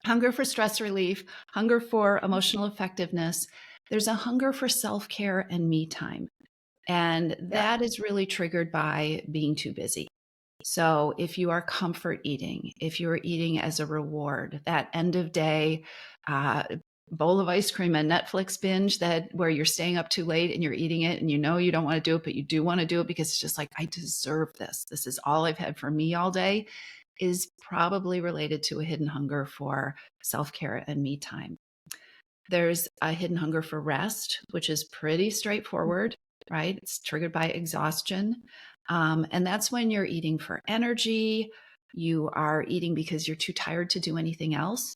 hunger for stress relief, hunger for emotional effectiveness. There's a hunger for self-care and me time. And Yeah. that is really triggered by being too busy. So if you are comfort eating, if you're eating as a reward, that end of day uh, bowl of ice cream and Netflix binge that where you're staying up too late and you're eating it and you know you don't want to do it, but you do want to do it because it's just like, I deserve this. This is all I've had for me all day, is probably related to a hidden hunger for self-care and me time. There's a hidden hunger for rest, which is pretty straightforward, right? It's triggered by exhaustion. And that's when you're eating for energy. You are eating because you're too tired to do anything else,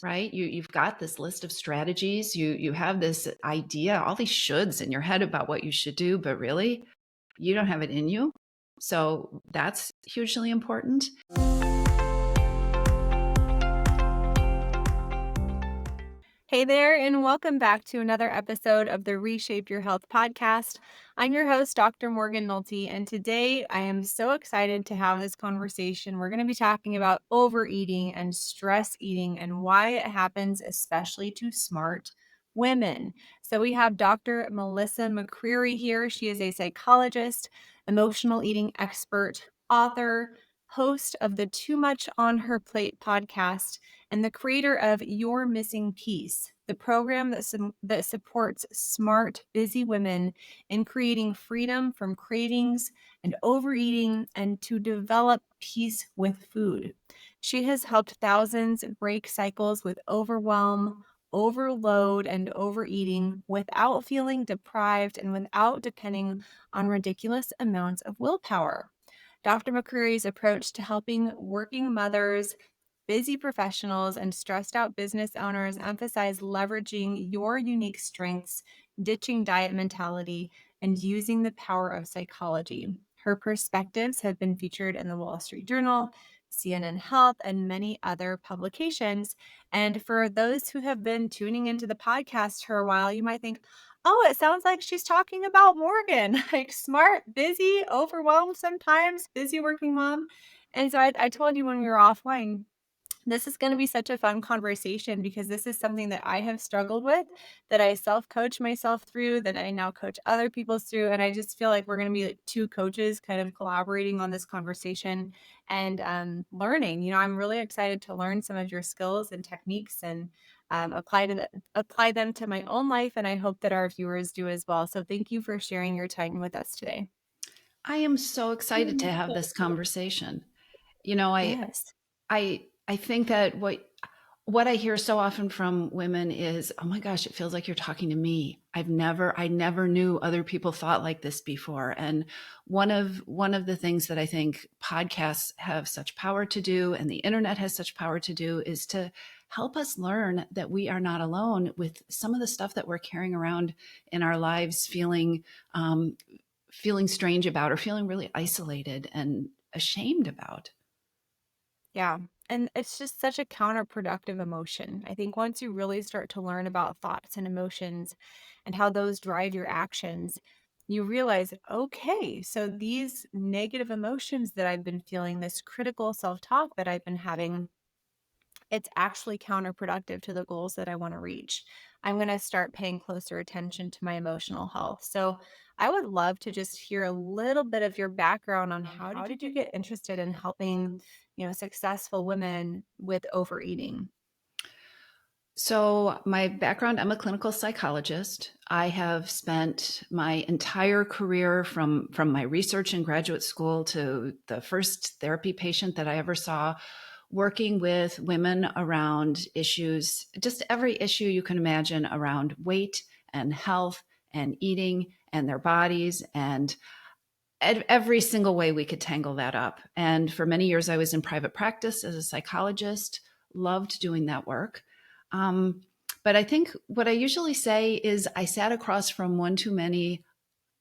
right? You've got this list of strategies. You have this idea, all these shoulds in your head about what you should do, but really, you don't have it in you. So that's hugely important. Hey there, and welcome back to another episode of the Reshape Your Health podcast. I'm your host, Dr. Morgan Nolte, and today I am so excited to have this conversation. We're going to be talking about overeating and stress eating and why it happens, especially to smart women. So we have Dr. Melissa McCreery here. She is a psychologist, emotional eating expert, author, host of the Too Much on Her Plate podcast, and the creator of Your Missing Piece, the program that supports smart, busy women in creating freedom from cravings and overeating and to develop peace with food. She has helped thousands break cycles with overwhelm, overload, and overeating without feeling deprived and without depending on ridiculous amounts of willpower. Dr. McCreery's approach to helping working mothers, busy professionals, and stressed out business owners emphasize leveraging your unique strengths, ditching diet mentality, and using the power of psychology. Her perspectives have been featured in the Wall Street Journal, CNN Health, and many other publications. And for those who have been tuning into the podcast for a while, you might think, oh, it sounds like she's talking about Morgan, like smart, busy, overwhelmed sometimes, busy working mom. And so I told you when we were offline, this is going to be such a fun conversation because this is something that I have struggled with, that I self-coach myself through, that I now coach other people through. And I just feel like we're going to be like two coaches kind of collaborating on this conversation and learning. I'm really excited to learn some of your skills and techniques and apply them to my own life. And I hope that our viewers do as well. So thank you for sharing your time with us today. I am so excited to have this conversation. You know, I Yes. I think that what I hear so often from women is, "Oh my gosh, it feels like you're talking to me. I never knew other people thought like this before." And one of the things that I think podcasts have such power to do and the internet has such power to do is to help us learn that we are not alone with some of the stuff that we're carrying around in our lives, feeling strange about or feeling really isolated and ashamed about. Yeah. And it's just such a counterproductive emotion. I think once you really start to learn about thoughts and emotions and how those drive your actions, you realize, okay, so these negative emotions that I've been feeling, this critical self talk that I've been having, it's actually counterproductive to the goals that I want to reach. I'm going to start paying closer attention to my emotional health. So, I would love to just hear a little bit of your background on how did you get interested in helping, successful women with overeating? So, my background, I'm a clinical psychologist. I have spent my entire career from my research in graduate school to the first therapy patient that I ever saw, working with women around issues, just every issue you can imagine around weight and health and eating and their bodies and every single way we could tangle that up. And for many years, I was in private practice as a psychologist, loved doing that work. Um, but I think what I usually say is I sat across from one too many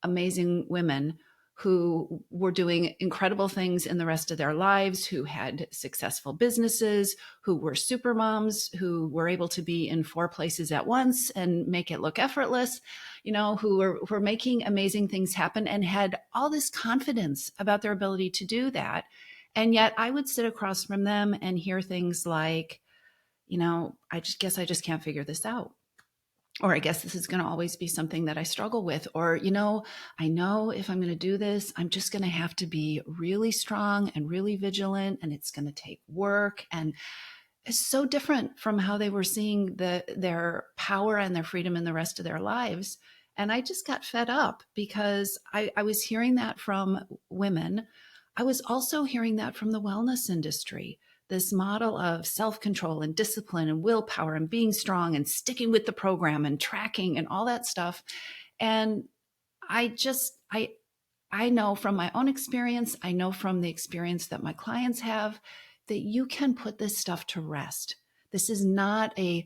amazing women who were doing incredible things in the rest of their lives, who had successful businesses, who were super moms, who were able to be in 4 places at once and make it look effortless, who were making amazing things happen and had all this confidence about their ability to do that. And yet I would sit across from them and hear things like, I just guess I just can't figure this out. Or I guess this is going to always be something that I struggle with. Or, I know if I'm going to do this, I'm just going to have to be really strong and really vigilant, and it's going to take work. And it's so different from how they were seeing their power and their freedom in the rest of their lives. And I just got fed up because I was hearing that from women. I was also hearing that from the wellness industry, this model of self-control and discipline and willpower and being strong and sticking with the program and tracking and all that stuff. And I just, I know from my own experience, I know from the experience that my clients have, that you can put this stuff to rest. This is not a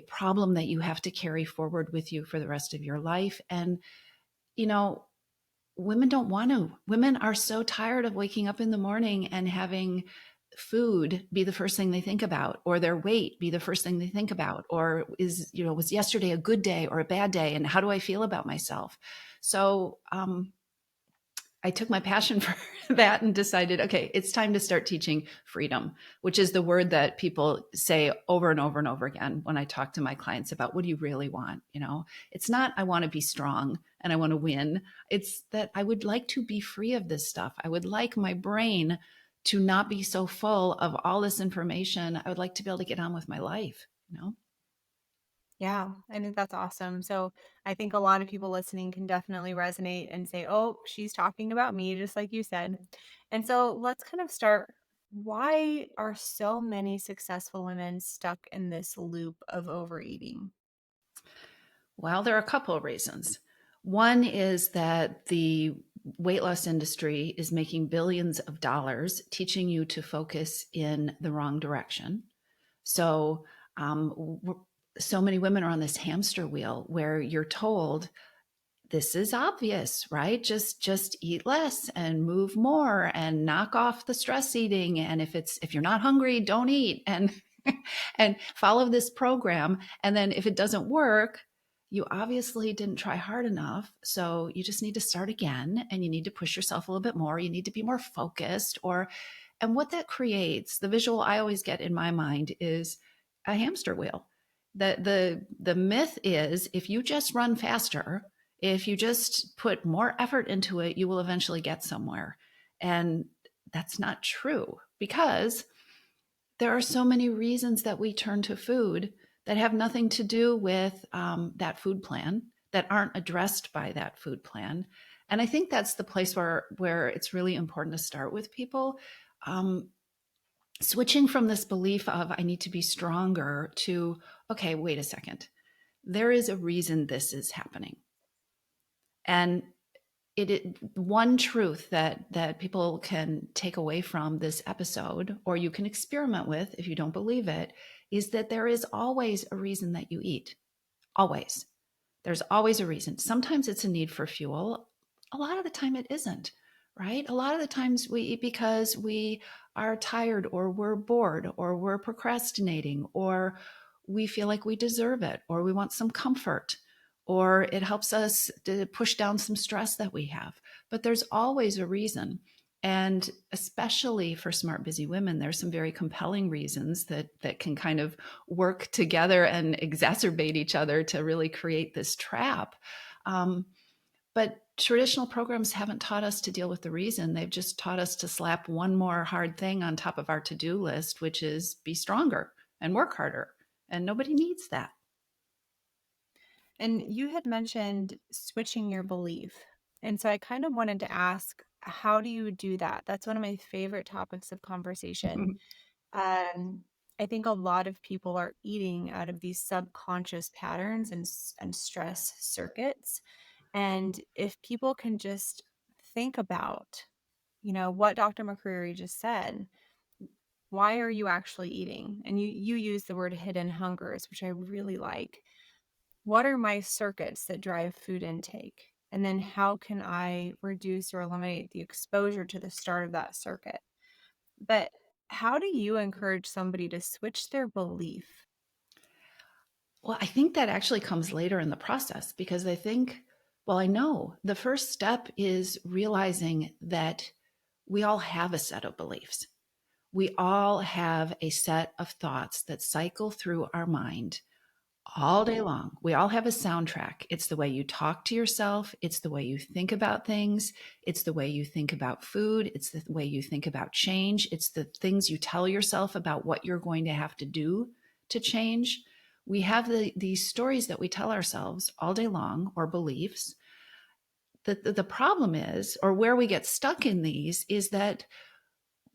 problem that you have to carry forward with you for the rest of your life. And, you know, women don't want to. Women are so tired of waking up in the morning and having food be the first thing they think about, or their weight be the first thing they think about, or was yesterday a good day or a bad day? And how do I feel about myself? So, I took my passion for that and decided, okay, it's time to start teaching freedom, which is the word that people say over and over and over again when I talk to my clients about what do you really want? It's not, I want to be strong and I want to win. It's that I would like to be free of this stuff. I would like my brain to not be so full of all this information. I would like to be able to get on with my life. Yeah, I think that's awesome. So I think a lot of people listening can definitely resonate and say, oh, she's talking about me, just like you said. And so let's kind of start. Why are so many successful women stuck in this loop of overeating? Well, there are a couple of reasons. One is that the weight loss industry is making billions of dollars teaching you to focus in the wrong direction. So, so many women are on this hamster wheel where you're told this is obvious, right? Just eat less and move more and knock off the stress eating. And if you're not hungry, don't eat and and follow this program. And then if it doesn't work, you obviously didn't try hard enough. So you just need to start again and you need to push yourself a little bit more. You need to be more focused and what that creates, the visual I always get in my mind is a hamster wheel. The myth is if you just run faster, if you just put more effort into it, you will eventually get somewhere. And that's not true because there are so many reasons that we turn to food that have nothing to do with that food plan, that aren't addressed by that food plan. And I think that's the place where it's really important to start with people. Um, Switching from this belief of I need to be stronger to, okay, wait a second. There is a reason this is happening. And one truth that people can take away from this episode, or you can experiment with if you don't believe it, is that there is always a reason that you eat. Always. There's always a reason. Sometimes it's a need for fuel. A lot of the time it isn't, right? A lot of the times we eat because we are tired or we're bored or we're procrastinating or we feel like we deserve it or we want some comfort or it helps us to push down some stress that we have. But there's always a reason. And especially for smart, busy women, there's some very compelling reasons that can kind of work together and exacerbate each other to really create this trap. Um, but traditional programs haven't taught us to deal with the reason. They've just taught us to slap one more hard thing on top of our to-do list, which is be stronger and work harder. And nobody needs that. And you had mentioned switching your belief. And so I kind of wanted to ask, how do you do that? That's one of my favorite topics of conversation. Um, I think a lot of people are eating out of these subconscious patterns and stress circuits. And if people can just think about, what Dr. McCreery just said, why are you actually eating? And you use the word hidden hungers, which I really like. What are my circuits that drive food intake? And then how can I reduce or eliminate the exposure to the start of that circuit? But how do you encourage somebody to switch their belief? Well, I think that actually comes later in the process because I know the first step is realizing that we all have a set of beliefs. We all have a set of thoughts that cycle through our mind all day long. We all have a soundtrack. It's the way you talk to yourself. It's the way you think about things. It's the way you think about food. It's the way you think about change. It's the things you tell yourself about what you're going to have to do to change. We have these stories that we tell ourselves all day long, or beliefs. The problem is, or where we get stuck in these, is that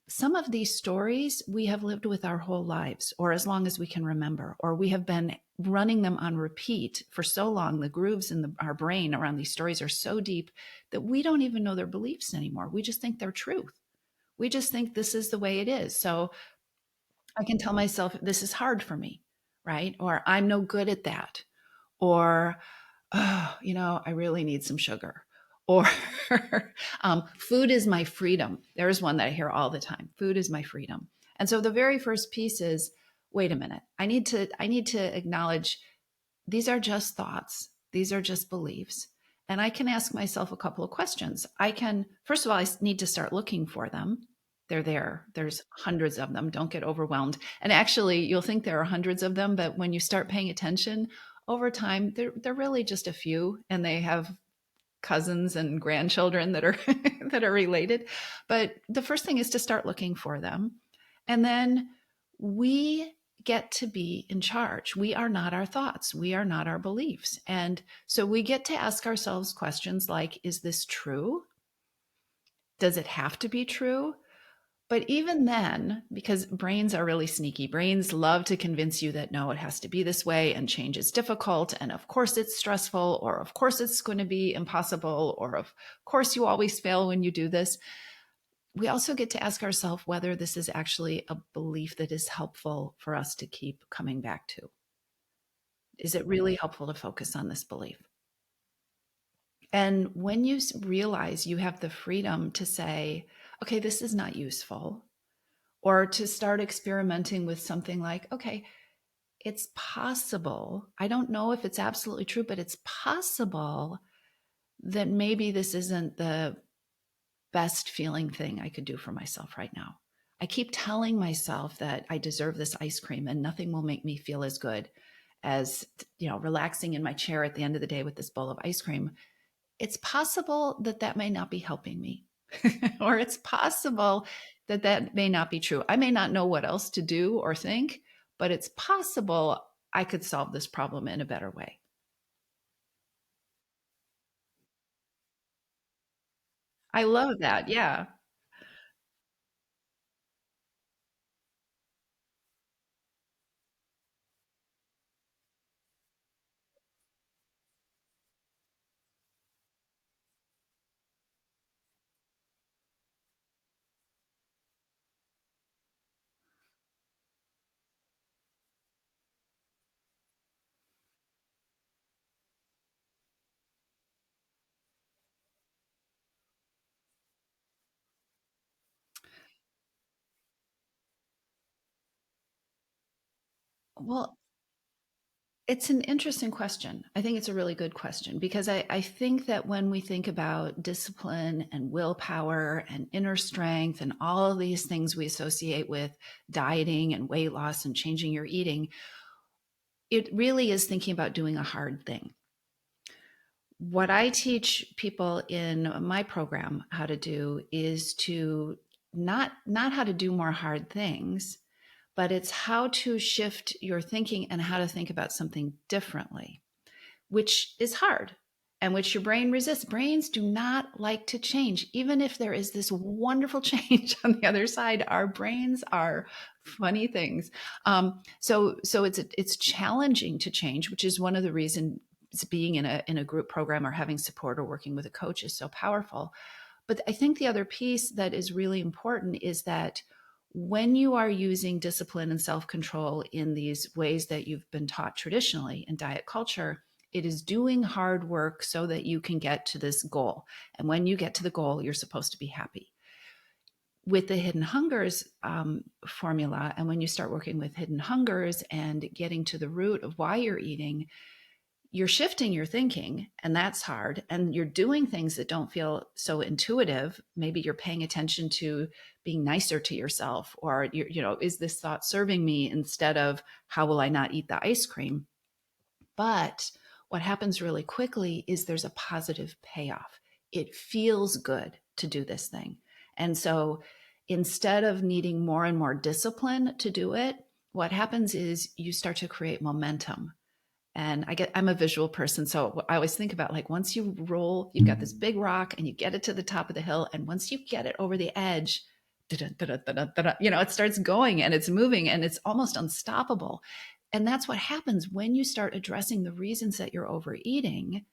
some of these stories we have lived with our whole lives, or as long as we can remember, or we have been running them on repeat for so long. The grooves in our brain around these stories are so deep that we don't even know they're beliefs anymore. We just think they're truth. We just think this is the way it is. So I can tell myself, this is hard for me, right? Or I'm no good at that. Or, oh, I really need some sugar. Or food is my freedom. There's one that I hear all the time. Food is my freedom. And so the very first piece is, wait a minute. I need to acknowledge these are just thoughts. These are just beliefs. And I can ask myself a couple of questions. First of all, I need to start looking for them. They're there. There's hundreds of them. Don't get overwhelmed. And actually, you'll think there are hundreds of them, but when you start paying attention over time, they're really just a few, and they have cousins and grandchildren that are that are related. But the first thing is to start looking for them. And then we get to be in charge. We are not our thoughts. We are not our beliefs. And so we get to ask ourselves questions like, is this true? Does it have to be true? But even then, because brains are really sneaky, brains love to convince you that no, it has to be this way, and change is difficult, and of course it's stressful, or of course it's going to be impossible, or of course you always fail when you do this. We also get to ask ourselves whether this is actually a belief that is helpful for us to keep coming back to. Is it really helpful to focus on this belief? And when you realize you have the freedom to say, okay, this is not useful, or to start experimenting with something like, okay, it's possible. I don't know if it's absolutely true, but it's possible that maybe this isn't the best feeling thing I could do for myself right now. I keep telling myself that I deserve this ice cream and nothing will make me feel as good as, relaxing in my chair at the end of the day with this bowl of ice cream. It's possible that that may not be helping me. Or it's possible that that may not be true. I may not know what else to do or think, but it's possible I could solve this problem in a better way. I love that. Yeah. Well, it's an interesting question. I think it's a really good question because I think that when we think about discipline and willpower and inner strength and all of these things we associate with dieting and weight loss and changing your eating, it really is thinking about doing a hard thing. What I teach people in my program how to do is to not how to do more hard things, but it's how to shift your thinking and how to think about something differently, which is hard and which your brain resists. Brains do not like to change. Even if there is this wonderful change on the other side, our brains are funny things. So it's challenging to change, which is one of the reasons being in a group program or having support or working with a coach is so powerful. But I think the other piece that is really important is that when you are using discipline and self control in these ways that you've been taught traditionally in diet culture, it is doing hard work so that you can get to this goal. And when you get to the goal, you're supposed to be happy. With the hidden hungers formula, and when you start working with hidden hungers and getting to the root of why you're eating, you're shifting your thinking, and that's hard. And you're doing things that don't feel so intuitive. Maybe you're paying attention to being nicer to yourself, or is this thought serving me, instead of how will I not eat the ice cream? But what happens really quickly is there's a positive payoff. It feels good to do this thing. And so instead of needing more and more discipline to do it, what happens is you start to create momentum. And I'm a visual person. So I always think about, like, once you roll, you've got this big rock and you get it to the top of the hill. And once you get it over the edge, it starts going and it's moving and it's almost unstoppable. And that's what happens when you start addressing the reasons that you're overeating,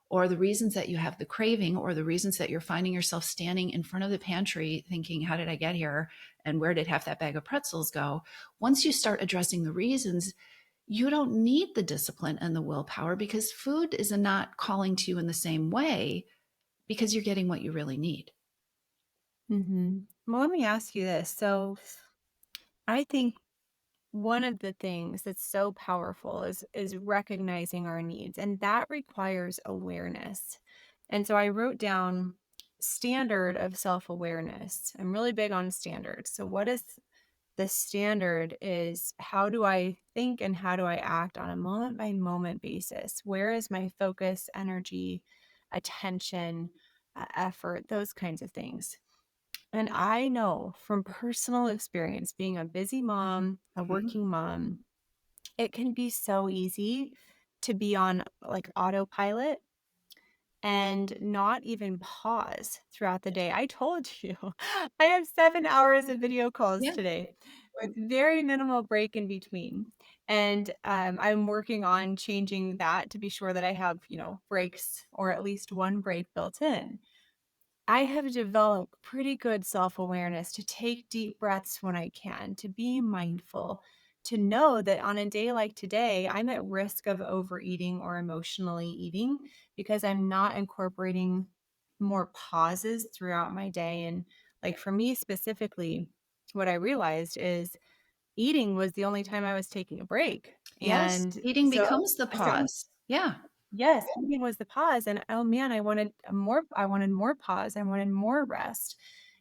or the reasons that you have the craving, or the reasons that you're finding yourself standing in front of the pantry thinking, how did I get here? And where did half that bag of pretzels go? Once you start addressing the reasons, you don't need the discipline and the willpower, because food is not calling to you in the same way, because you're getting what you really need. Well, let me ask you this. So I think one of the things that's so powerful is recognizing our needs, and that requires awareness. And so I wrote down standard of self-awareness. I'm really big on standards. So what is the standard is, how do I think and how do I act on a moment by moment basis? Where is my focus, energy, attention, effort, those kinds of things? And I know from personal experience, being a busy mom, a Mhm. working mom, it can be so easy to be on like autopilot and not even pause throughout the day. I told you, I have 7 hours of video calls Yeah. today with very minimal break in between. And I'm working on changing that to be sure that I have, breaks, or at least one break built in. I have developed pretty good self awareness to take deep breaths when I can, to be mindful, to know that on a day like today, I'm at risk of overeating or emotionally eating because I'm not incorporating more pauses throughout my day. And like for me specifically, what I realized is eating was the only time I was taking a break. Yes, And eating so becomes the I started. pause. Yeah. Yes, eating was the pause, and oh man, I wanted more pause, I wanted more rest.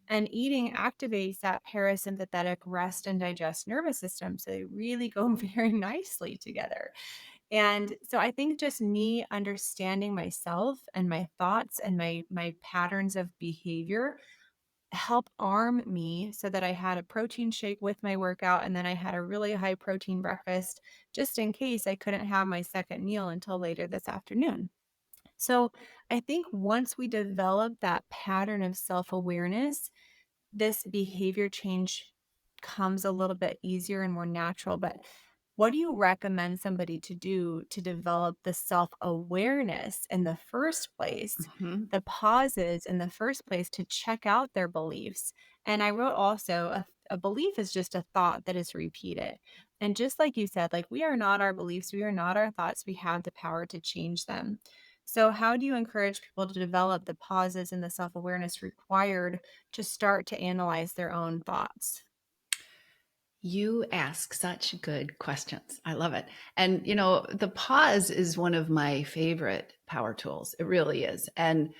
And eating activates that parasympathetic rest and digest nervous system, so they really go very nicely together. And so I think just me understanding myself and my thoughts and my patterns of behavior help arm me so that I had a protein shake with my workout, and then I had a really high protein breakfast just in case I couldn't have my second meal until later this afternoon. So I think once we develop that pattern of self awareness, this behavior change comes a little bit easier and more natural. But what do you recommend somebody to do to develop the self awareness in the first place, Mhm. the pauses in the first place to check out their beliefs? And I wrote also a belief is just a thought that is repeated. And just like you said, like we are not our beliefs, we are not our thoughts, we have the power to change them. So, how do you encourage people to develop the pauses and the self awareness required to start to analyze their own thoughts? You ask such good questions. I love it. And, the pause is one of my favorite power tools. It really is. And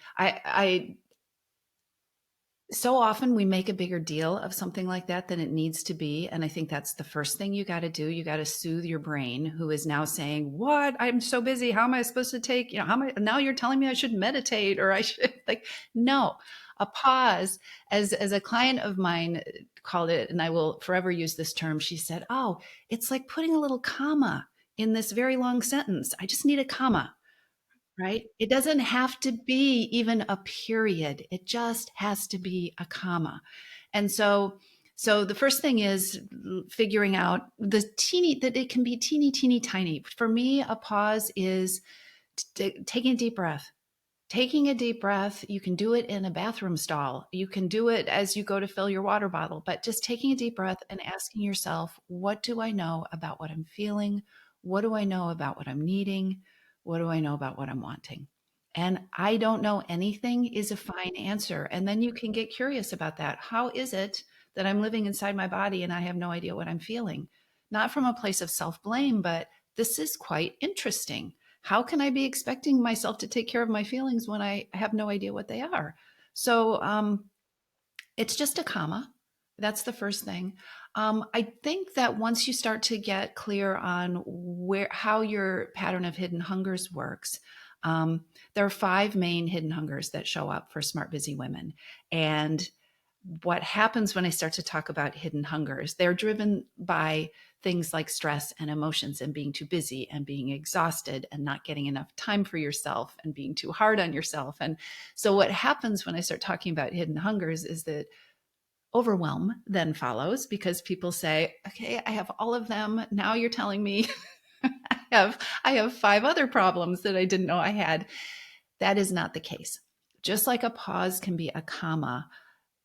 so often we make a bigger deal of something like that than it needs to be. And I think that's the first thing you got to do. You got to soothe your brain, who is now saying, what? I'm so busy. How am I supposed to take, how am I, now you're telling me I should meditate, or I should, like, no, a pause. As a client of mine called it, and I will forever use this term, she said, oh, it's like putting a little comma in this very long sentence. I just need a comma. Right? It doesn't have to be even a period. It just has to be a comma. And so the first thing is figuring out that it can be teeny, teeny, tiny. For me, a pause is taking a deep breath. Taking a deep breath, you can do it in a bathroom stall. You can do it as you go to fill your water bottle, but just taking a deep breath and asking yourself, what do I know about what I'm feeling? What do I know about what I'm needing? What do I know about what I'm wanting? And I don't know anything is a fine answer. And then you can get curious about that. How is it that I'm living inside my body and I have no idea what I'm feeling? Not from a place of self blame, but this is quite interesting. How can I be expecting myself to take care of my feelings when I have no idea what they are? So it's just a comma. That's the first thing. I think that once you start to get clear on how your pattern of hidden hungers works, there are 5 main hidden hungers that show up for smart, busy women. And what happens when I start to talk about hidden hungers, they're driven by things like stress and emotions and being too busy and being exhausted and not getting enough time for yourself and being too hard on yourself. And so what happens when I start talking about hidden hungers is that overwhelm then follows, because people say, okay, I have all of them. Now you're telling me I have 5 other problems that I didn't know I had. That is not the case. Just like a pause can be a comma,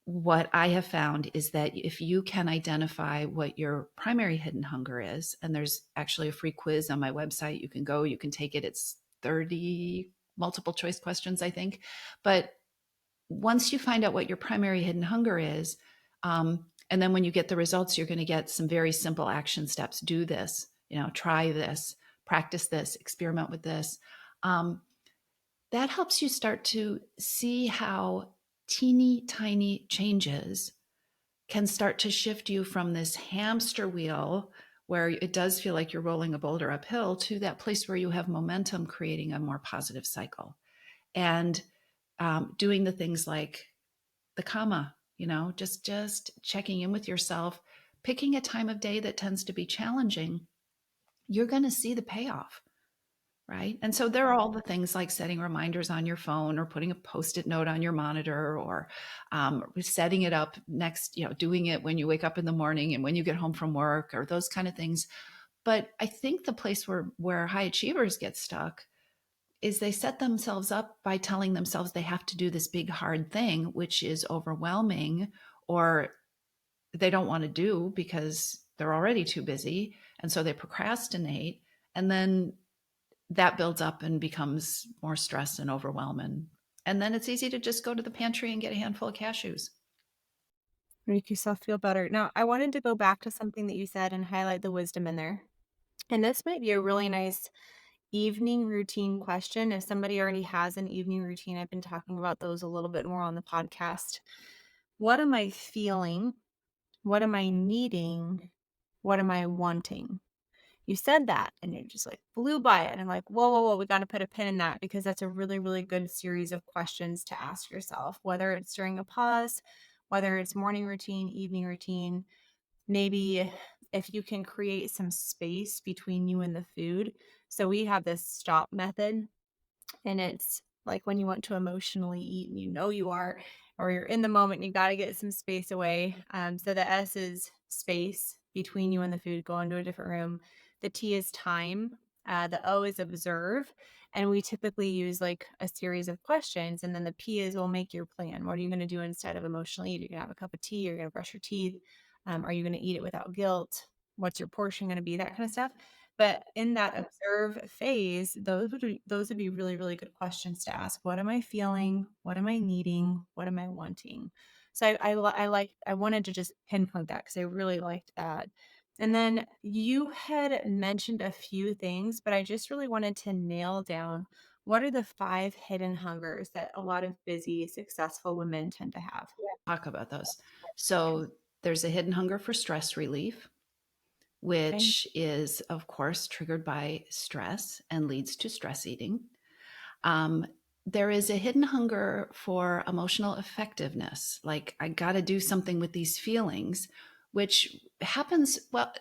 what I have found is that if you can identify what your primary hidden hunger is, and there's actually a free quiz on my website, you can take it. It's 30 multiple choice questions, I think. But once you find out what your primary hidden hunger is, and then when you get the results, you're going to get some very simple action steps. Do this, try this, practice this, experiment with this. That helps you start to see how teeny tiny changes can start to shift you from this hamster wheel where it does feel like you're rolling a boulder uphill to that place where you have momentum, creating a more positive cycle. And doing the things like the comma, just checking in with yourself, picking a time of day that tends to be challenging, you're going to see the payoff. Right. And so there are all the things like setting reminders on your phone or putting a post-it note on your monitor, or setting it up next, doing it when you wake up in the morning and when you get home from work, or those kind of things. But I think the place where high achievers get stuck is they set themselves up by telling themselves they have to do this big hard thing, which is overwhelming, or they don't want to do because they're already too busy. And so they procrastinate. And then that builds up and becomes more stress and overwhelm. And then it's easy to just go to the pantry and get a handful of cashews. Make yourself feel better. Now, I wanted to go back to something that you said and highlight the wisdom in there. And this might be a really nice evening routine question. If somebody already has an evening routine, I've been talking about those a little bit more on the podcast. What am I feeling? What am I needing? What am I wanting? You said that and you just like flew by it. And I'm like, whoa, whoa, whoa, we got to put a pin in that, because that's a really, really good series of questions to ask yourself, whether it's during a pause, whether it's morning routine, evening routine. Maybe if you can create some space between you and the food. So we have this stop method, and it's like when you want to emotionally eat and you are, or you're in the moment, you got to get some space away. So the S is space between you and the food, go into a different room. The T is time. The O is observe. And we typically use like a series of questions. And then the P is, we'll make your plan. What are you going to do instead of emotionally eat? You're going to have a cup of tea. You're going to brush your teeth. Are you going to eat it without guilt? What's your portion going to be? That kind of stuff. But in that observe phase, those would be really, really good questions to ask. What am I feeling? What am I needing? What am I wanting? So I wanted to just pinpoint that because I really liked that. And then you had mentioned a few things, but I just really wanted to nail down, what are the 5 hidden hungers that a lot of busy, successful women tend to have? Talk about those. So there's a hidden hunger for stress relief, Okay. which is, of course, triggered by stress and leads to stress eating. Um, there is a hidden hunger for emotional effectiveness. Like, I got to do something with these feelings, which happens, well,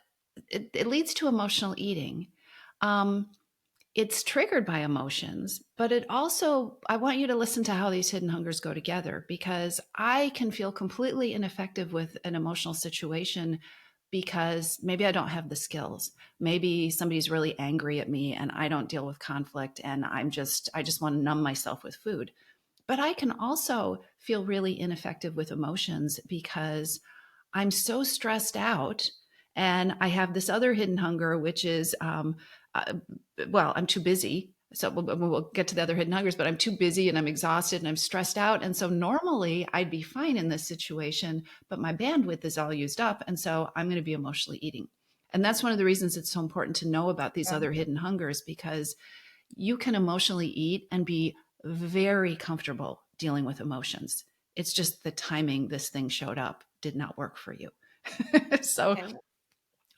it leads to emotional eating. Um, it's triggered by emotions, but it also, I want you to listen to how these hidden hungers go together, because I can feel completely ineffective with an emotional situation because maybe I don't have the skills. Maybe somebody's really angry at me and I don't deal with conflict, and I just want to numb myself with food. But I can also feel really ineffective with emotions because I'm so stressed out, and I have this other hidden hunger, which is, uh, well, I'm too busy. So we'll get to the other hidden hungers, but I'm too busy and I'm exhausted and I'm stressed out. And so normally I'd be fine in this situation, but my bandwidth is all used up. And so I'm going to be emotionally eating. And that's one of the reasons it's so important to know about these Yeah. other hidden hungers, because you can emotionally eat and be very comfortable dealing with emotions. It's just the timing this thing showed up did not work for you. So, Okay.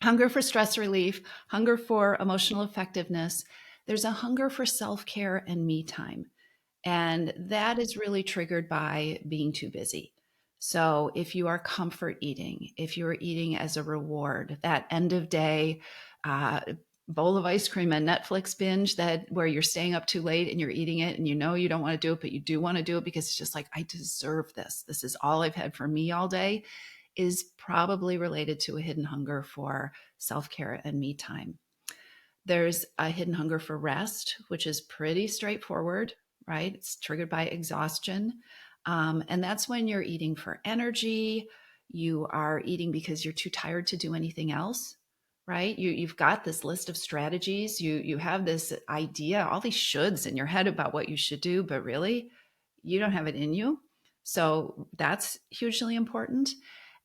hunger for stress relief, hunger for emotional effectiveness. There's a hunger for self care and me time. And that is really triggered by being too busy. So if you are comfort eating, if you're eating as a reward, that end of day uh, bowl of ice cream and Netflix binge that where you're staying up too late and you're eating it and you know you don't want to do it, but you do want to do it because it's just like, I deserve this. This is all I've had for me all day, is probably related to a hidden hunger for self care and me time. There's a hidden hunger for rest, which is pretty straightforward, right? It's triggered by exhaustion. And that's when you're eating for energy. You are eating because you're too tired to do anything else, right? You've got this list of strategies. You have this idea, all these shoulds in your head about what you should do, but really, you don't have it in you. So that's hugely important.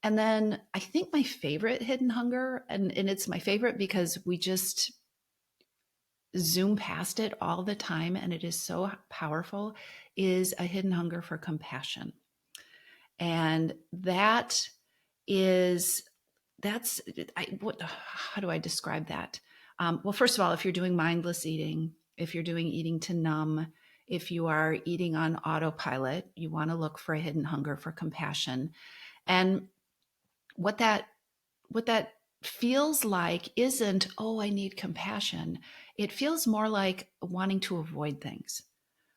And then I think my favorite hidden hunger, and it's my favorite because we just zoom past it all the time and it is so powerful, is a hidden hunger for compassion. And that is that's how do I describe that? Well, first of all, if you're doing mindless eating, if you're doing eating to numb, if you are eating on autopilot, you want to look for a hidden hunger for compassion. And what that what that feels like isn't, oh, I need compassion. It feels more like wanting to avoid things,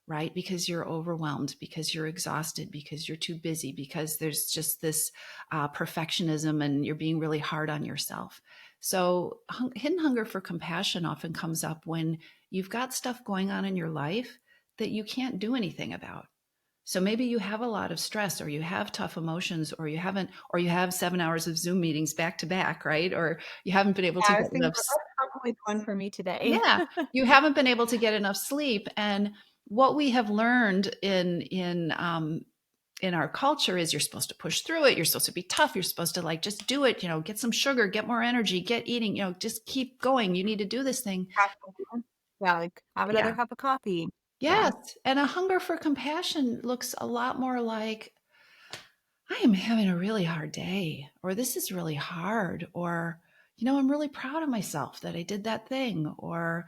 right? Because you're overwhelmed, because you're exhausted, because you're too busy, because there's just this perfectionism and you're being really hard on yourself. So, hidden hunger for compassion often comes up when you've got stuff going on in your life that you can't do anything about. So maybe you have a lot of stress or you have tough emotions or you haven't, or you have 7 hours of Zoom meetings back to back, right? Or you haven't been able Yeah, to I get was thinking enough. that's probably the one for me today. Yeah, you haven't been able to get enough sleep. And what we have learned in our culture is you're supposed to push through it. You're supposed to be tough. You're supposed to like just do it. Get some sugar, get more energy, get eating. Just keep going. You need to do this thing. Caffeine. Yeah, like, have another Yeah. cup of coffee. Yeah. Yes. And a hunger for compassion looks a lot more like, I am having a really hard day, or this is really hard, or, I'm really proud of myself that I did that thing, or,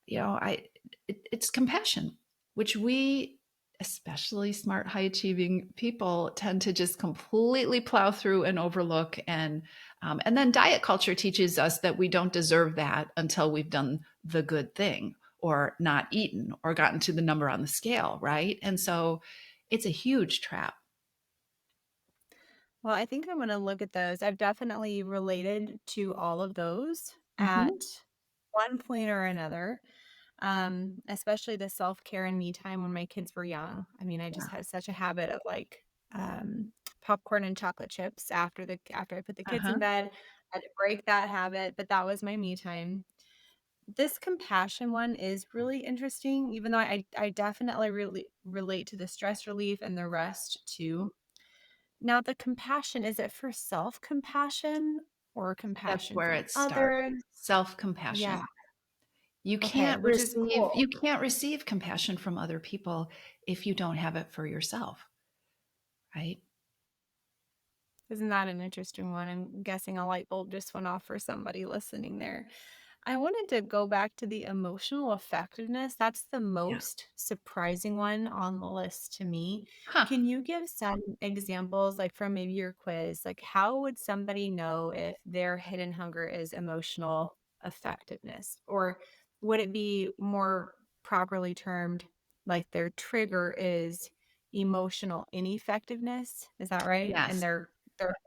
it's compassion, which we, especially smart, high achieving people, tend to just completely plow through and overlook. And then diet culture teaches us that we don't deserve that until we've done the good thing or not eaten or gotten to the number on the scale. Right. And so it's a huge trap. Well, I think I'm going to look at those. I've definitely related to all of those at Mhm. one point or another. Especially the self-care and me time when my kids were young. I mean, I just Yeah. had such a habit of like popcorn and chocolate chips after I put the kids in Uh-huh. bed. I had to break that habit, but that was my me time. This compassion one is really interesting, even though I definitely really relate to the stress relief and the rest too. Now, the compassion, is it for self-compassion or That's compassion where from it starts. others? Yeah. Self-compassion. Okay, which is cool. You can't receive compassion from other people if you don't have it for yourself, right? Isn't that an interesting one? I'm guessing a light bulb just went off for somebody listening there. I wanted to go back to the emotional effectiveness. That's the Yeah. most surprising one on the list to me. Huh. Can you give some examples, like from maybe your quiz? Like, how would somebody know if their hidden hunger is emotional effectiveness? Or would it be more properly termed like their trigger is emotional ineffectiveness? Is that right? And Yes. they're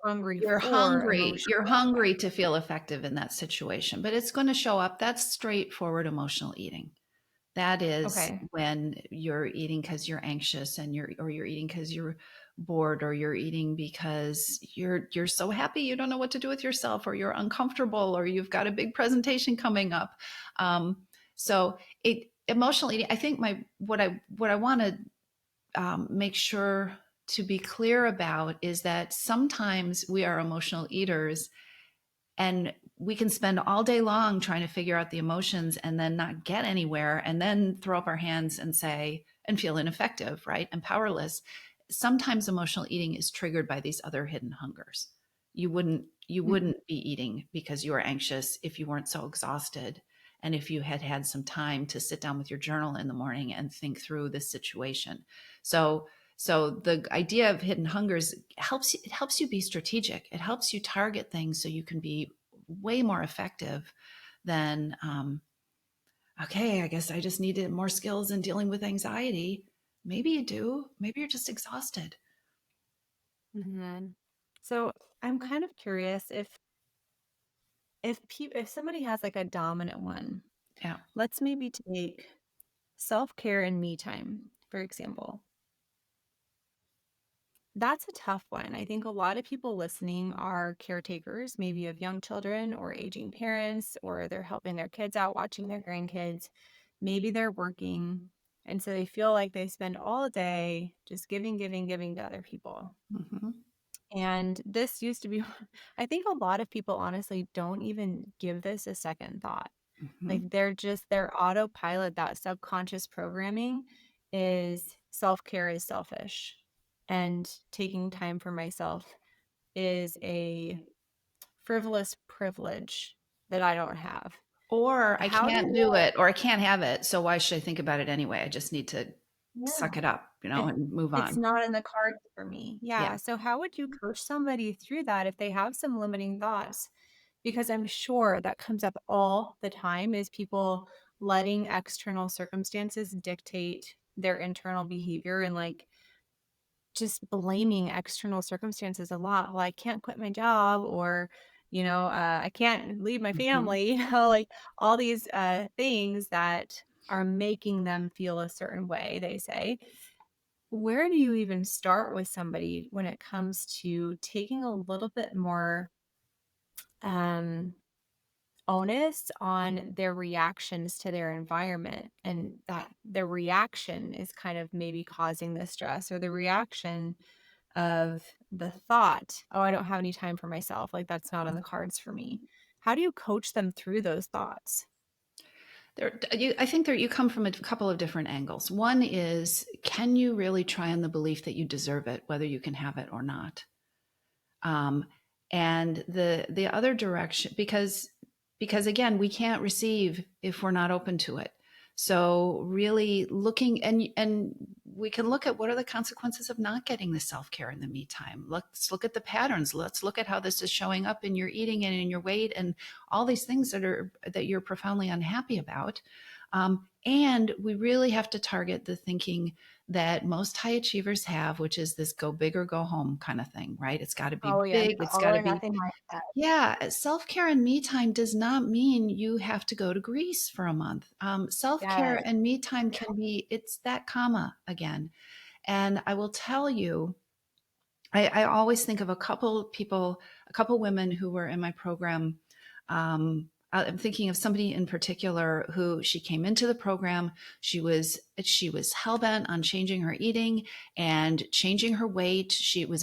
hungry for emotional. You're hungry to feel effective in that situation, but it's going to show up. That's straightforward emotional eating. That is Okay. when you're eating because you're anxious and you're eating because you're bored, or you're eating because you're so happy you don't know what to do with yourself, or you're uncomfortable, or you've got a big presentation coming up. So it emotional eating, I think what I want to make sure to be clear about is that sometimes we are emotional eaters and we can spend all day long trying to figure out the emotions and then not get anywhere and then throw up our hands and say, and feel ineffective, right? And powerless. Sometimes emotional eating is triggered by these other hidden hungers. You wouldn't be eating because you were anxious if you weren't so exhausted, and if you had had some time to sit down with your journal in the morning and think through this situation. So the idea of hidden hungers helps you be strategic. It helps you target things so you can be way more effective than okay, I guess I just needed more skills in dealing with anxiety. Maybe you do. Maybe you're just exhausted. Mhm. So I'm kind of curious if somebody has like a dominant one, Yeah. let's maybe take self-care and me time, for example. That's a tough one. I think a lot of people listening are caretakers, maybe of young children or aging parents, or they're helping their kids out, watching their grandkids. Maybe they're working. And so they feel like they spend all day just giving, giving, giving to other people. Hmm. And this used to be, I think a lot of people honestly don't even give this a second thought. Hmm. Like their autopilot, that subconscious programming is self care is selfish. And taking time for myself is a frivolous privilege that I don't have. Or I How can't do, do it, or I can't have it. So why should I think about it anyway? I just need to suck yeah, it up, it, and move it's on. not in the cards for me. Yeah. Yeah. So, how would you coach somebody through that if they have some limiting thoughts? Because I'm sure that comes up all the time is people letting external circumstances dictate their internal behavior and like just blaming external circumstances a lot. Well, I can't quit my job or, I can't leave my Hmm. family, like all these things that are making them feel a certain way, they say. Where do you even start with somebody when it comes to taking a little bit more um, onus on their reactions to their environment and that the reaction is kind of maybe causing the stress or the reaction of the thought, oh, I don't have any time for myself. Like that's not on the cards for me. How do you coach them through those thoughts? I think you come from a couple of different angles. One is, can you really try on the belief that you deserve it, whether you can have it or not? Um, and the other direction, because again, we can't receive if we're not open to it. So really looking, and we can look at what are the consequences of not getting the self-care in the me time. Let's look at the patterns. Let's look at how this is showing up in your eating and in your weight and all these things that you're profoundly unhappy about. And we really have to target the thinking that most high achievers have, which is this go big or go home kind of thing, right? It's got to be Oh yeah, big. the It's got all to or be, nothing mindset. yeah. Self care and me time does not mean you have to go to Greece for a month. Self care Yes. and me time can be, it's that comma again. And I will tell you, I always think of a couple of people, a couple women who were in my program. I'm thinking of somebody in particular who she came into the program. She was hell bent on changing her eating and changing her weight. It was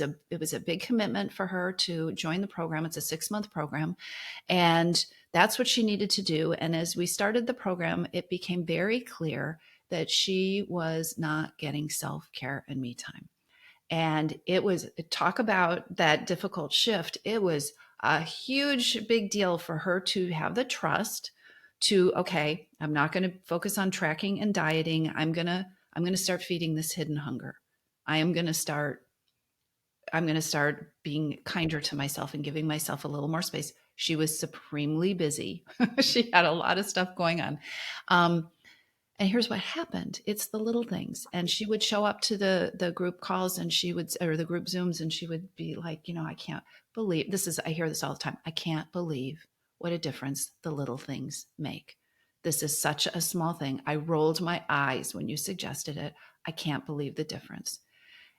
a big commitment for her to join the program. It's a 6 month program, and that's what she needed to do. And as we started the program, it became very clear that she was not getting self care and me time. And it was, talk about that difficult shift. It was a huge, big deal for her to have the trust to, okay, I'm not going to focus on tracking and dieting. I'm going to start feeding this hidden hunger. I am going to start, I'm going to start being kinder to myself and giving myself a little more space. She was supremely busy. She had a lot of stuff going on. Um, and here's what happened. It's the little things. And she would show up to the group calls and she would, or the group Zooms, and she would be like, I can't believe this is, I hear this all the time. I can't believe what a difference the little things make. This is such a small thing. I rolled my eyes when you suggested it. I can't believe the difference.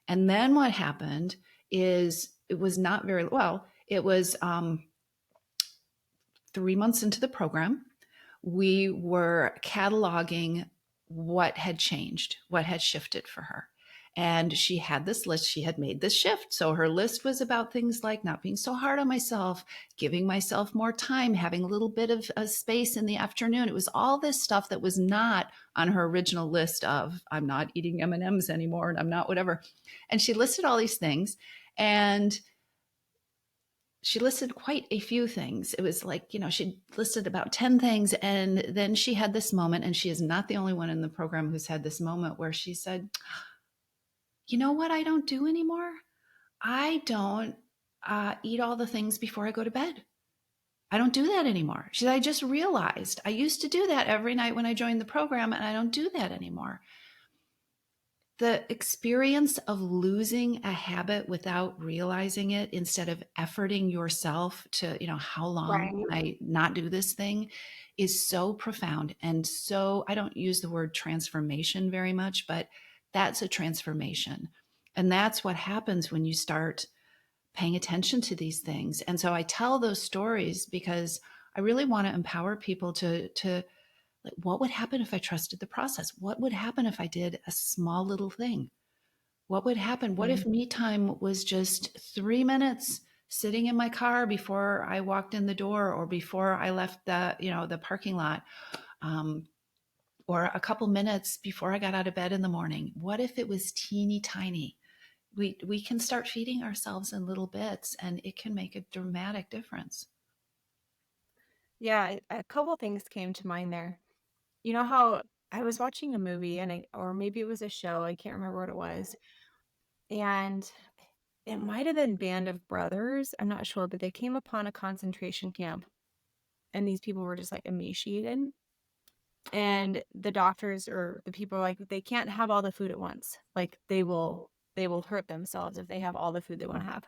And then what happened is it was not very well. It was 3 months into the program, we were cataloging what had changed, what had shifted for her. And she had this list. She had made this shift. So her list was about things like not being so hard on myself, giving myself more time, having a little bit of a space in the afternoon. It was all this stuff that was not on her original list of I'm not eating M&Ms anymore and I'm not whatever. And she listed all these things, and she listed quite a few things. It was like, she listed about 10 things. And then she had this moment, and she is not the only one in the program who's had this moment where she said, you know what I don't do anymore? I don't eat all the things before I go to bed. I don't do that anymore. She said, I just realized I used to do that every night when I joined the program, and I don't do that anymore. The experience of losing a habit without realizing it, instead of efforting yourself to, how long Right. can I not do this thing, is so profound. And so I don't use the word transformation very much, but that's a transformation. And that's what happens when you start paying attention to these things. And so I tell those stories because I really want to empower people to like, what would happen if I trusted the process? What would happen if I did a small little thing? What would happen? What Mhm. if me time was just 3 minutes sitting in my car before I walked in the door, or before I left the parking lot, um, or a couple minutes before I got out of bed in the morning? What if it was teeny tiny? We can start feeding ourselves in little bits, and it can make a dramatic difference. Yeah, a couple things came to mind there. You know how I was watching a movie or maybe it was a show, I can't remember what it was. And it might have been Band of Brothers, I'm not sure, but they came upon a concentration camp and these people were just like emaciated. And the doctors or the people are like, they can't have all the food at once. Like they will hurt themselves if they have all the food they want to have.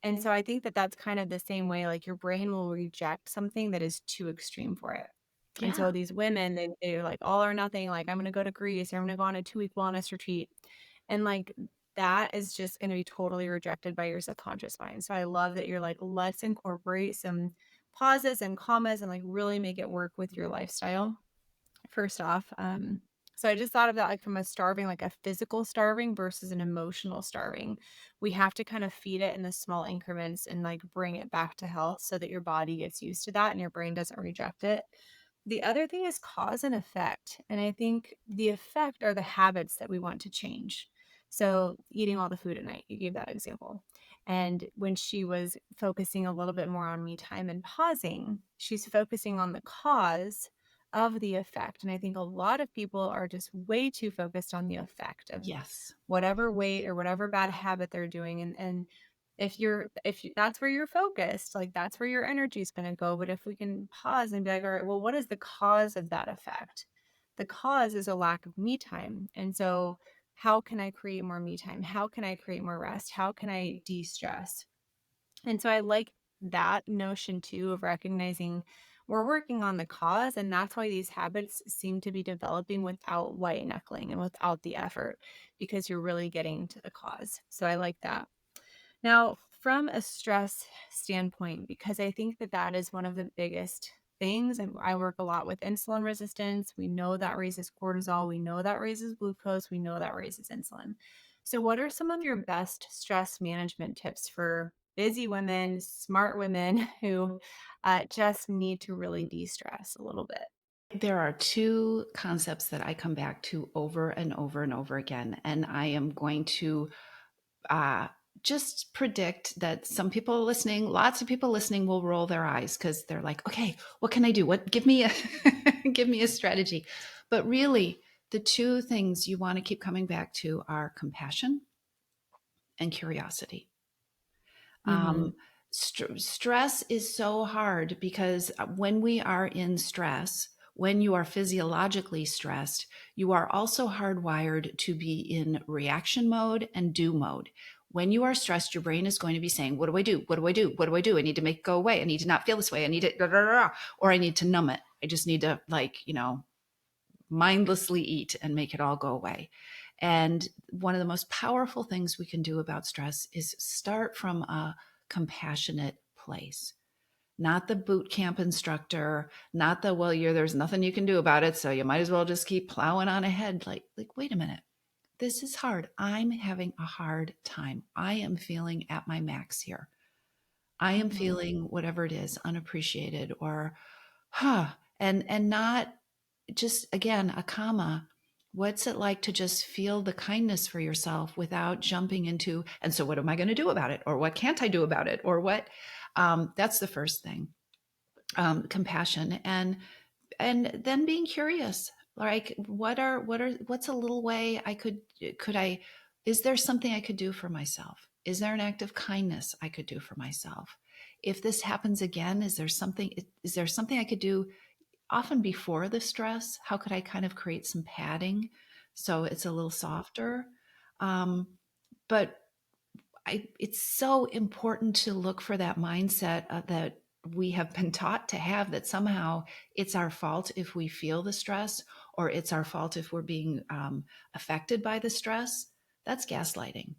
And so I think that that's kind of the same way, like your brain will reject something that is too extreme for it. And Yeah. so these women, they're like all or nothing, like I'm going to go to Greece or I'm going to go on a 2-week wellness retreat. And like that is just going to be totally rejected by your subconscious mind. So I love that you're like, let's incorporate some pauses and commas and like really make it work with your lifestyle. First off, so I just thought of that like from a starving, like a physical starving versus an emotional starving. We have to kind of feed it in the small increments and like bring it back to health so that your body gets used to that and your brain doesn't reject it. The other thing is cause and effect. And I think the effect are the habits that we want to change. So eating all the food at night, you gave that example. And when she was focusing a little bit more on me time and pausing, she's focusing on the cause of the effect. And I think a lot of people are just way too focused on the effect of Yes. whatever weight or whatever bad habit they're doing. And that's where you're focused, like that's where your energy is going to go. But if we can pause and be like, all right, well, what is the cause of that effect? The cause is a lack of me time. And so how can I create more me time? How can I create more rest? How can I de-stress? And so I like that notion too of recognizing we're working on the cause. And that's why these habits seem to be developing without white knuckling and without the effort, because you're really getting to the cause. So I like that. Now, from a stress standpoint, because I think that that is one of the biggest things, and I work a lot with insulin resistance. We know that raises cortisol. We know that raises glucose. We know that raises insulin. So, what are some of your best stress management tips for busy women, smart women who just need to really de stress a little bit? There are two concepts that I come back to over and over and over again. And I am going to uh, just predict that some people listening, lots of people listening, will roll their eyes because they're like, okay, what can I do? What, give me a give me a strategy. But really, the two things you want to keep coming back to are compassion and curiosity. Mm-hmm. Um, Stress is so hard because when we are in stress, when you are physiologically stressed, you are also hardwired to be in reaction mode and do mode. When you are stressed, your brain is going to be saying, what do I do? What do I do? What do I do? I need to make it go away. I need to not feel this way. I need to, da, da, da, da, or I need to numb it. I just need to, like, mindlessly eat and make it all go away. And one of the most powerful things we can do about stress is start from a compassionate place. Not the boot camp instructor, not there's nothing you can do about it, so you might as well just keep plowing on ahead. Like wait a minute. this is hard. I'm having a hard time. I am feeling at my max here. I am Mhm. feeling whatever it is, unappreciated or, huh, and not just again a comma. What's it like to just feel the kindness for yourself without jumping into, and so what am I going to do about it? Or what can't I do about it? Or what? That's the first thing. Compassion and then being curious, like what's a little way I is there something I could do for myself? Is there an act of kindness I could do for myself? If this happens again, is there something I could do often before the stress? How could I kind of create some padding so it's a little softer? um, but it's so important to look for that mindset that we have been taught to have, that somehow it's our fault if we feel the stress, or it's our fault if we're being affected by the stress. That's gaslighting.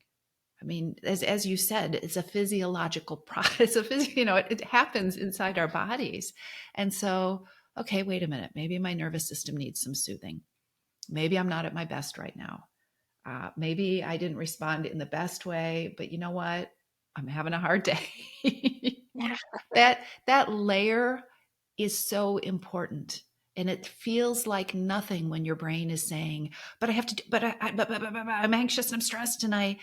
I mean, as you said, it's a physiological process. It happens inside our bodies. And so, okay, wait a minute. Maybe my nervous system needs some soothing. Maybe I'm not at my best right now. Maybe I didn't respond in the best way, but you know what? I'm having a hard day. Yeah. That layer is so important. And it feels like nothing when your brain is saying, but I have to do, but I'm anxious and I'm stressed and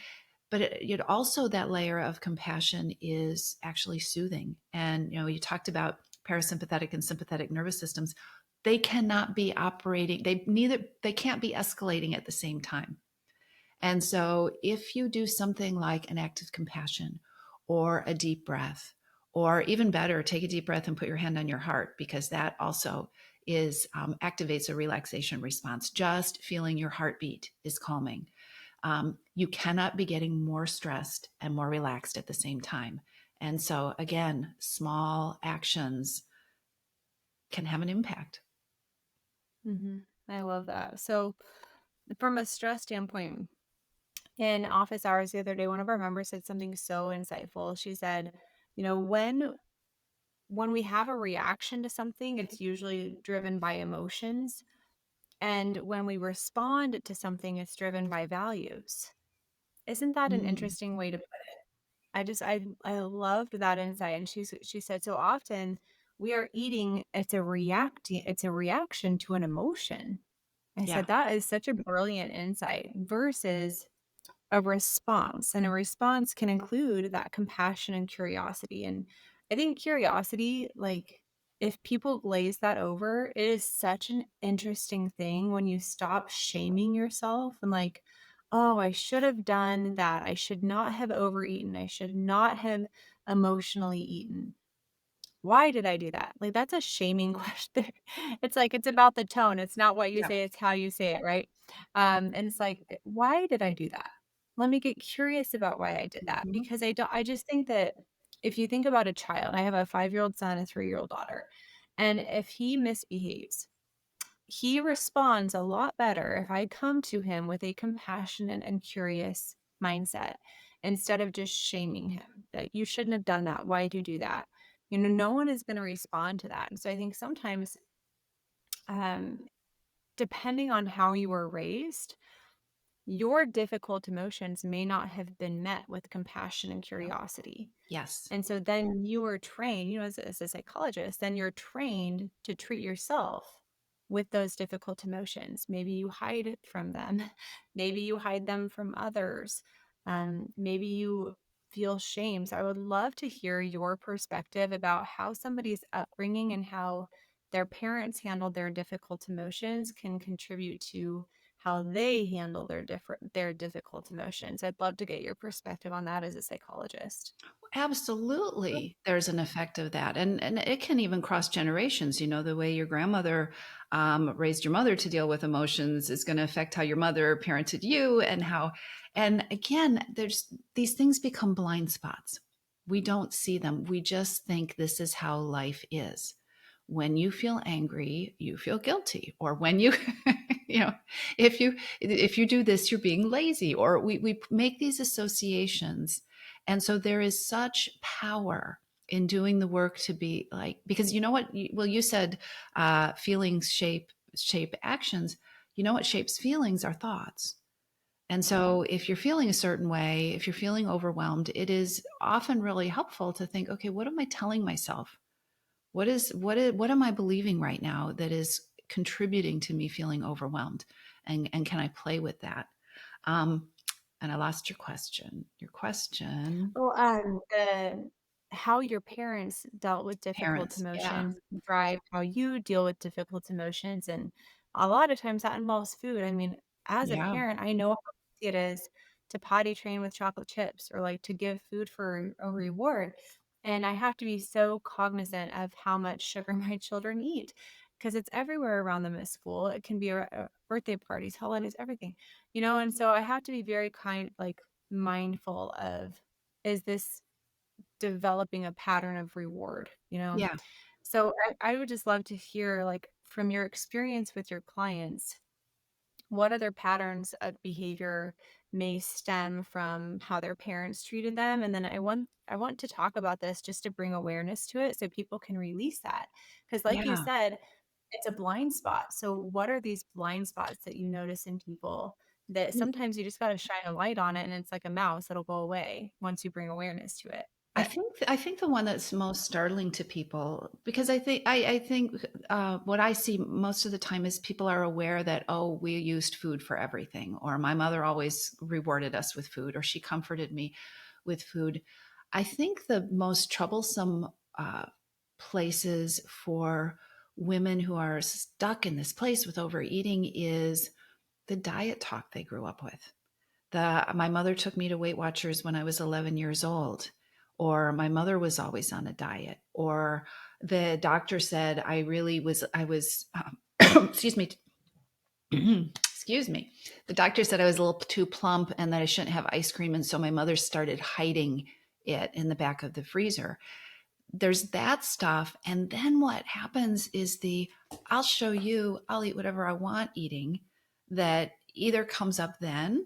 but also that layer of compassion is actually soothing. And, you talked about parasympathetic and sympathetic nervous systems. They cannot be operating. They can't be escalating at the same time. And so, if you do something like an act of compassion or a deep breath, or even better, take a deep breath and put your hand on your heart, because that also activates a relaxation response. Just feeling your heartbeat is calming. You cannot be getting more stressed and more relaxed at the same time. And so, again, small actions can have an impact. Hmm. I love that. So, from a stress standpoint, in office hours the other day, one of our members said something so insightful. She said, when we have a reaction to something, it's usually driven by emotions. And when we respond to something, it's driven by values. Isn't that an Mm, interesting way to put it? I loved that insight. And she said so often we are eating, it's a reaction to an emotion. I yeah. said that is such a brilliant insight versus a response. And a response can include that compassion and curiosity. And I think curiosity, like if people glaze that over, it is such an interesting thing when you stop shaming yourself and like, oh, I should have done that. I should not have overeaten. I should not have emotionally eaten. Why did I do that? Like, that's a shaming question. It's like, it's about the tone. It's not what you Yeah. say, it's how you say it, right? And it's like, why did I do that? Let me get curious about why I did that. Mhm. Because I just think that if you think about a child, I have a 5-year-old son, a 3-year-old daughter. And if he misbehaves, he responds a lot better if I come to him with a compassionate and curious mindset instead of just shaming him that you shouldn't have done that. Why did you do that? No one is going to respond to that. And so I think sometimes, um, depending on how you were raised, your difficult emotions may not have been met with compassion and Yeah. curiosity. Yes. And so then you are trained, as a psychologist, then you're trained to treat yourself with those difficult emotions. Maybe you hide it from them. Maybe you hide them from others. Maybe you feel shame. So I would love to hear your perspective about how somebody's upbringing and how their parents handled their difficult emotions can contribute to how they handle their difficult emotions. I'd love to get your perspective on that as a psychologist. Absolutely. There's an effect of that. And it can even cross generations. The way your grandmother raised your mother to deal with emotions is going to affect how your mother parented you, and again, there's these things become blind spots. We don't see them. We just think this is how life is. When you feel angry, you feel guilty. Or when you, you know, if you do this, you're being lazy. Or we make these associations, and so there is such power in doing the work to be like, because you know what? Well, you said feelings shape actions. You know what shapes feelings are thoughts. And so if you're feeling a certain way, if you're feeling overwhelmed, it is often really helpful to think, okay, what am I telling myself? What am I believing right now that is contributing to me feeling overwhelmed? And can I play with that? Um, and I lost your question. Your question, Well, how your parents dealt with difficult parents. Yeah. emotions drive how you deal with difficult emotions, and a lot of times that involves food. I mean, as a Yeah. parent, I know how easy it is to potty train with chocolate chips or like to give food for a reward. And I have to be so cognizant of how much sugar my children eat because it's everywhere around them at school. It can be birthday parties, holidays, everything, and so I have to be very mindful of, is this developing a pattern of reward? Yeah. So I would just love to hear, like, from your experience with your clients, what other patterns of behavior may stem from how their parents treated them? And then I want to talk about this just to bring awareness to it so people can release that. Because like you Yeah. said, it's a blind spot. So what are these blind spots that you notice in people that sometimes you just got to shine a light on it and it's like a mouse that'll go away once you bring awareness to it. I think the one that's most startling to people, because I think what I see most of the time is people are aware that, oh, we used food for everything, or my mother always rewarded us with food, or she comforted me with food. I think the most troublesome uh, places for women who are stuck in this place with overeating is the diet talk they grew up with. My mother took me to Weight Watchers when I was 11 years old, or my mother was always on a diet, or the doctor said excuse me, excuse me. The doctor said I was a little too plump and that I shouldn't have ice cream. And so my mother started hiding it in the back of the freezer. There's that stuff. And then what happens is I'll show you, I'll eat whatever I want eating that either comes up then,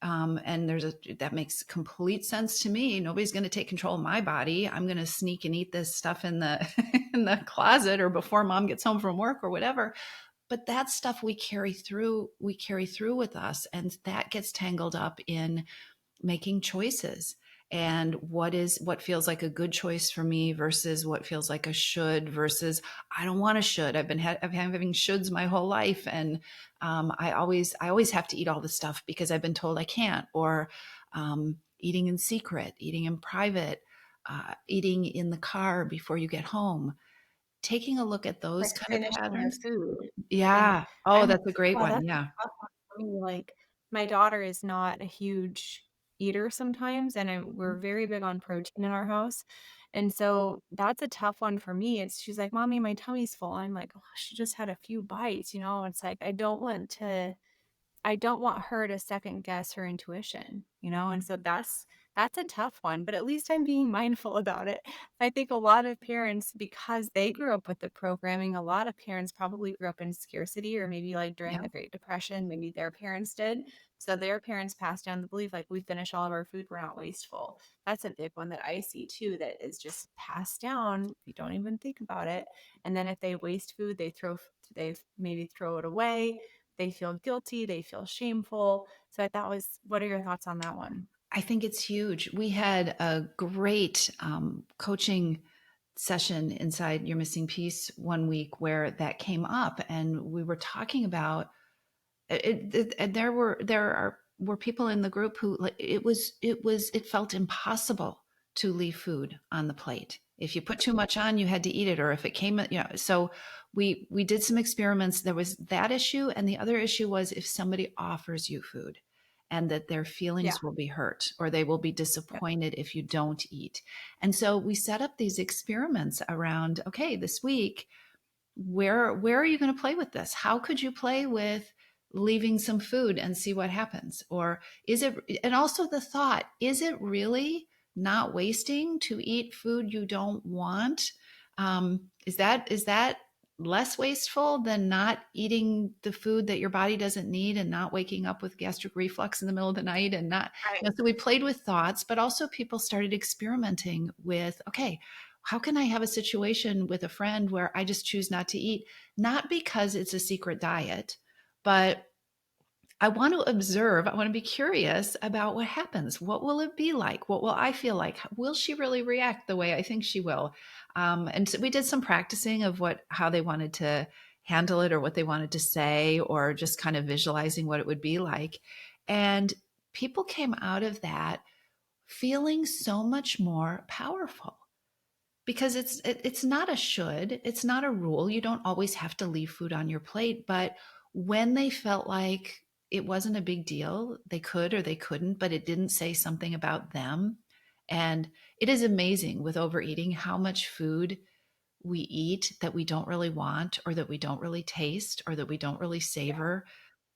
and that makes complete sense to me. Nobody's going to take control of my body. I'm going to sneak and eat this stuff in the in the closet or before mom gets home from work or whatever. But that stuff we carry through with us, and that gets tangled up in making choices, and what feels like a good choice for me versus what feels like a should versus I don't want a should. I've been having shoulds my whole life, and I always have to eat all the stuff because I've been told I can't, or eating in secret, eating in private, eating in the car before you get home. Taking a look at those Like kind of finishing the patterns. food. And Yeah. Oh, I'm that's a great wow, one. that's Yeah. a tough one for me. Like, my daughter is not a huge eater sometimes, and we're very big on protein in our house. And so that's a tough one for me. She's like, Mommy, my tummy's full. I'm like, oh, she just had a few bites. It's like I don't want her to second guess her intuition. And so that's a tough one, but at least I'm being mindful about it. I think a lot of parents, because they grew up with the programming, a lot of parents probably grew up in scarcity, or maybe like during Yeah. the Great Depression, maybe their parents did. So their parents passed down the belief like, we finish all of our food, we're not wasteful. That's a big one that I see too, that is just passed down. You don't even think about it. And then if they waste food, they maybe throw it away, they feel guilty, they feel shameful. So what are your thoughts on that one? I think it's huge. We had a great coaching session inside Your Missing Piece one week where that came up, and we were talking about and there were people in the group who, like, it felt impossible to leave food on the plate. If you put too much on, you had to eat it, or if it came, so we did some experiments. There was that issue, and the other issue was if somebody offers you food and that their Yeah. feelings will be hurt or they will be Yeah. disappointed if you don't eat. And so we set up these experiments around, okay, this week, where are you going to play with this? How could you play with leaving some food and see what happens? Or is it, and also the thought, is it really not wasting to eat food you don't want? Is that less wasteful than not eating the food that your body doesn't need and not waking up with gastric reflux in the middle of the night and not, Right. so we played with thoughts, but also people started experimenting with, okay, how can I have a situation with a friend where I just choose not to eat? Not because it's a secret diet, but I want to observe. I want to be curious about what happens. What will it be like? What will I feel like? Will she really react the way I think she will? And so we did some practicing of how they wanted to handle it or what they wanted to say, or just kind of visualizing what it would be like. And people came out of that feeling so much more powerful because it's not a should, it's not a rule. You don't always have to leave food on your plate, but when they felt like it wasn't a big deal, they could or they couldn't, but it didn't say something about them. And it is amazing with overeating how much food we eat that we don't really want, or that we don't really taste, or that we don't really savor,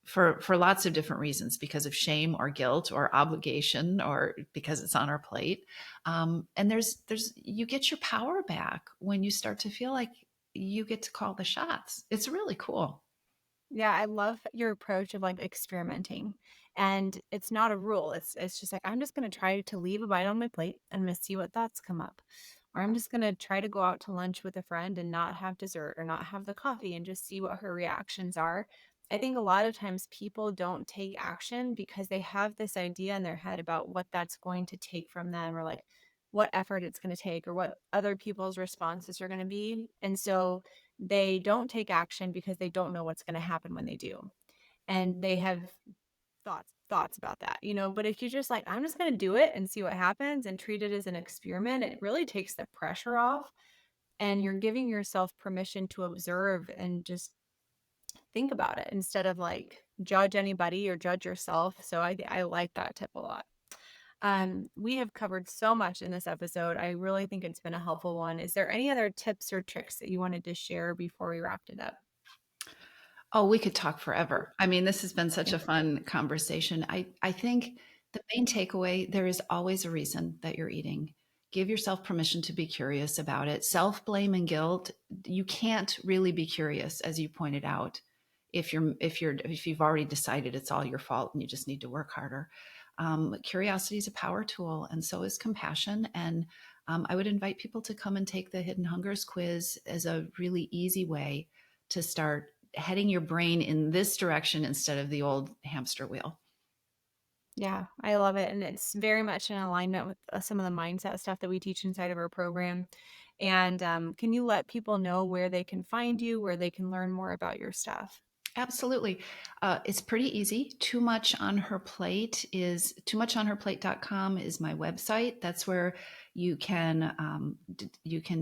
for lots of different reasons, because of shame or guilt or obligation, or because it's on our plate. And there's you get your power back when you start to feel like you get to call the shots. It's really cool. Yeah, I love your approach of like experimenting. And it's not a rule. It's just like I'm just going to try to leave a bite on my plate and I'm going to see what thoughts come up. Or I'm just going to try to go out to lunch with a friend and not have dessert or not have the coffee and just see what her reactions are. I think a lot of times people don't take action because they have this idea in their head about what that's going to take from them, or like what effort it's going to take, or what other people's responses are going to be. And so they don't take action because they don't know what's going to happen when they do. And they have thoughts about that, but if you just like, I'm just going to do it and see what happens and treat it as an experiment, it really takes the pressure off, and you're giving yourself permission to observe and just think about it instead of like judge anybody or judge yourself. So I like that tip a lot. We have covered so much in this episode. I really think it's been a helpful one. Is there any other tips or tricks that you wanted to share before we wrapped it up? Oh, we could talk forever. I mean, this has been such a fun conversation. I think the main takeaway, there is always a reason that you're eating. Give yourself permission to be curious about it. Self-blame and guilt, you can't really be curious, as you pointed out, if you've already decided it's all your fault and you just need to work harder. Curiosity is a power tool, and so is compassion. And I would invite people to come and take the Hidden Hungers quiz as a really easy way to start heading your brain in this direction instead of the old hamster wheel. Yeah, I love it. And it's very much in alignment with some of the mindset stuff that we teach inside of our program. And can you let people know where they can find you, where they can learn more about your stuff? Absolutely. It's pretty easy. Too much on her plate.com is my website. That's where you can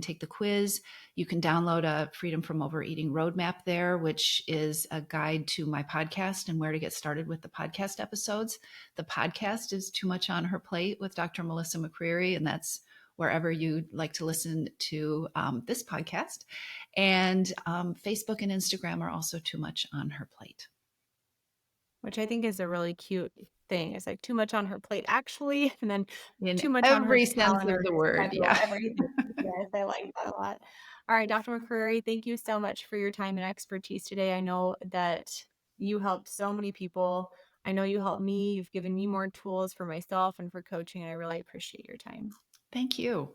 take the quiz. You can download a Freedom from Overeating roadmap there, which is a guide to my podcast and where to get started with the podcast episodes. The podcast is Too Much on Her Plate with Dr. Melissa McCreery, and that's wherever you like to listen to this podcast. And Facebook and Instagram are also Too Much on Her Plate. Which I think is a really cute thing. It's like too much on her plate, actually, and then In too much on her every sense calendar, of the word, schedule, yeah. everything. Yes, I like that a lot. All right, Dr. McCreery, thank you so much for your time and expertise today. I know that you helped so many people. I know you helped me. You've given me more tools for myself and for coaching, and I really appreciate your time. Thank you.